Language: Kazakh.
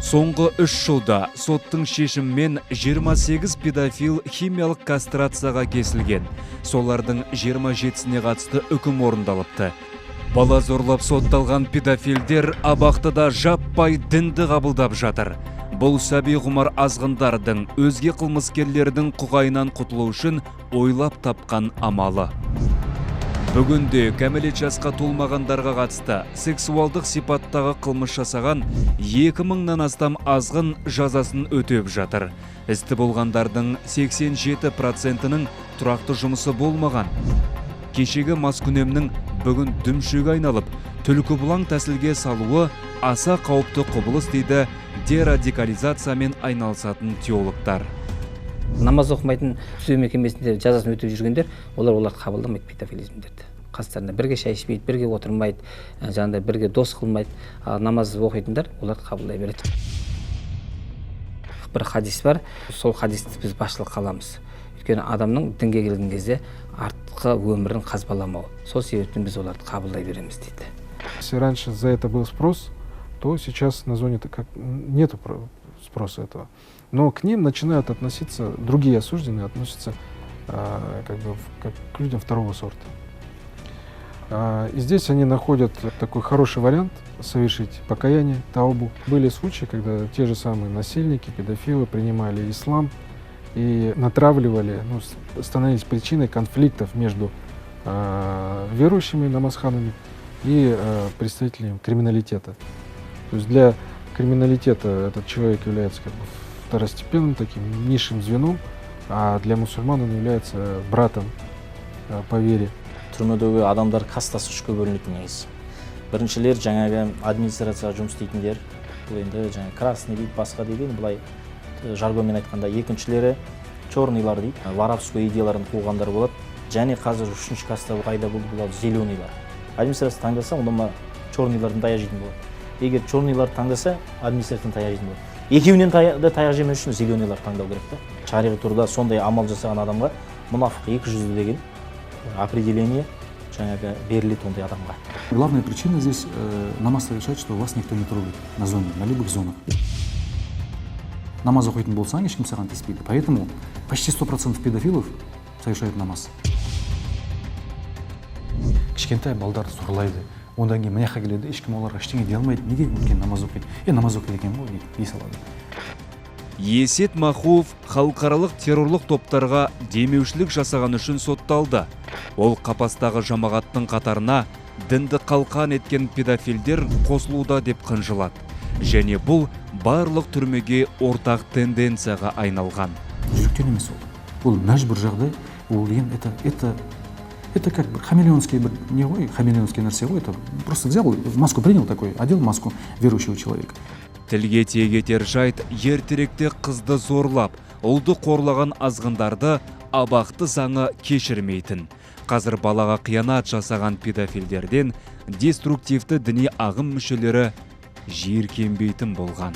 Соңғы 3 жылда соттың шешімімен 28 педофил химиялық кастрацияға кесілген. Солардың 27-сіне қатысты үкім орындалыпты. Бала зорлап сотталған педофилдер абақтыда жаппай дінді қабылдап жатыр. Бұл сәби құмар азғындардың өзге қылмыскерлердің құқайынан құтылу үшін ойлап тапқан амалы. Бүгінде кәмелет жасқа толмағандарға қатысты сексуалдық сипаттағы қылмыс жасаған 2000-нан астам азғын жазасын өтеп жатыр. Істі болғандардың 87%-ның тұрақты жұмысы болмаған. Кешегі маскүнемнің бүгін дүмшеге айналып, түлкі бұлаң тәсілге салуы аса қауіпті құбылыс дейді дерадикализациямен айналысатын теологтар. Намаз оқымайтын түзеу мекемесінде жазасын өтеп жүргендер, оларды қабылдамайды педофилизмдерді. Қастарында бірге шай ішпейді, бірге отырмайды, жанында бірге дос қылмайды. Намаз оқитындар оларды қабылдай береді. Бір хадис бар, сол хадисті біз басшылыққа аламыз. Өйткені адамның дінге келген кезде артқы өмірін қазбаламау. Сол себептен біз оларды қабылдай береміз дейді. Если раньше за это был спрос, то сейчас на зоне нету спроса этого. Но к ним начинают относиться, другие осужденные относятся как к людям второго сорта. И здесь они находят такой хороший вариант совершить покаяние, таубу. Были случаи, когда те же самые насильники, педофилы принимали ислам и натравливали, становились причиной конфликтов между верующими намазханами и представителями криминалитета. То есть для криминалитета этот человек является второстепенным таким низшим звеном, а для мусульман он является братом по вере. Түрмедегі адамдар кастасы үшке бөлінетін негізі. Біріншілер жаңағы администрацияға жұмыс істейтіндер, бұл енді жаңағы красный дейді, басқа дейді, былай жаргонмен айтқанда. Екіншілері черныйлар дейді, воровской идеяларын қуғандар болады. Және қазір үшінші каста пайда болды, бұл зеленыйлар. Администрация таңдаса, онда черныйлардың таяқ жейтін болады. Егер черныйлар таңдаса, администрациядан таяқ жейтін болады. Екеуінен де таяқ жемес үшін зеленыйлар таңдау керек та. Шариғи тұрда сондай амал жасаған адамға мұнафық 200 деген определение беріледі ондай адамға. Главная причина здесь намаз совершать, что вас никто не трогает на зоне, на любых зонах. Намаз оқитын болсаң, ешкім саған тиіспейді. Поэтому почти 100% педофилов совершают намаз. Кішкентай балдар сорлайды. Ондан кейін мына жаққа келеді, ешкім оларға ештеңе дей алмайды. Неге? Өйткені намаз оқиды. Намаз оқиды екен ғой дейді, дей салады. Есет Махуов халықаралық террорлық топтарға демеушілік жасаған үшін сотталды. Ол қапастағы жамағаттың қатарына дінді қалқан еткен педофилдер қосылуда деп қынжылады. Және бұл барлық түрмеге ортақ тенденцияға айналған. Жүректен емес ол. Бұл мәжбүр жағдай, ол деген это как бы хамелеонский нәрсе ғой. Это просто взял маску, принял такой, одел маску верующего человека. Тілге тиек етер жайт, ертеректе қызды зорлап, ұлды қорлаған азғындарды абақты заңы кешірмейтін. Қазір балаға қиянат жасаған педофилдерден деструктивті діни ағым мүшелері жиіркенбейтін болған.